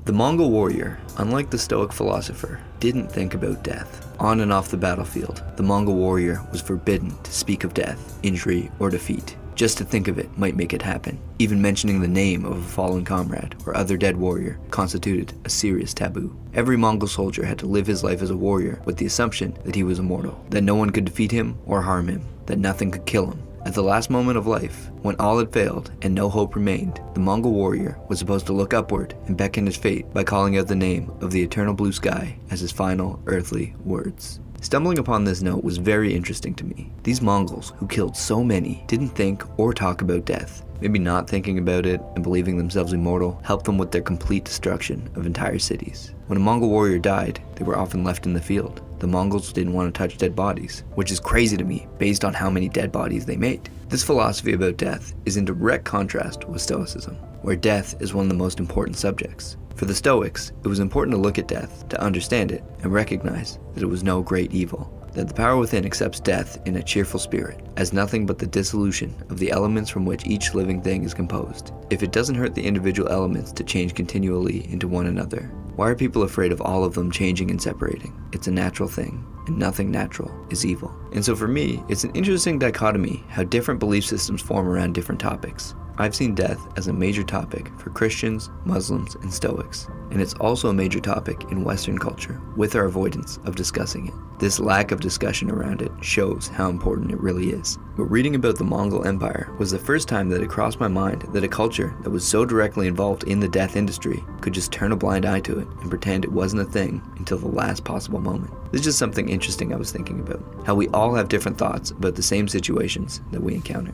The Mongol warrior, unlike the Stoic philosopher, didn't think about death. On and off the battlefield, the Mongol warrior was forbidden to speak of death, injury, or defeat. Just to think of it might make it happen. Even mentioning the name of a fallen comrade or other dead warrior constituted a serious taboo. Every Mongol soldier had to live his life as a warrior with the assumption that he was immortal, that no one could defeat him or harm him, that nothing could kill him. At the last moment of life, when all had failed and no hope remained, the Mongol warrior was supposed to look upward and beckon his fate by calling out the name of the eternal blue sky as his final earthly words. Stumbling upon this note was very interesting to me. These Mongols, who killed so many, didn't think or talk about death. Maybe not thinking about it and believing themselves immortal helped them with their complete destruction of entire cities. When a Mongol warrior died, they were often left in the field. The Mongols didn't want to touch dead bodies, which is crazy to me based on how many dead bodies they made. This philosophy about death is in direct contrast with Stoicism, where death is one of the most important subjects. For the Stoics, it was important to look at death, to understand it, and recognize that it was no great evil, that the power within accepts death in a cheerful spirit, as nothing but the dissolution of the elements from which each living thing is composed. If it doesn't hurt the individual elements to change continually into one another, why are people afraid of all of them changing and separating? It's a natural thing, and nothing natural is evil. And so for me, it's an interesting dichotomy how different belief systems form around different topics. I've seen death as a major topic for Christians, Muslims, and Stoics, and it's also a major topic in Western culture, with our avoidance of discussing it. This lack of discussion around it shows how important it really is. But reading about the Mongol Empire was the first time that it crossed my mind that a culture that was so directly involved in the death industry could just turn a blind eye to it and pretend it wasn't a thing until the last possible moment. This is just something interesting I was thinking about, how we all have different thoughts about the same situations that we encounter.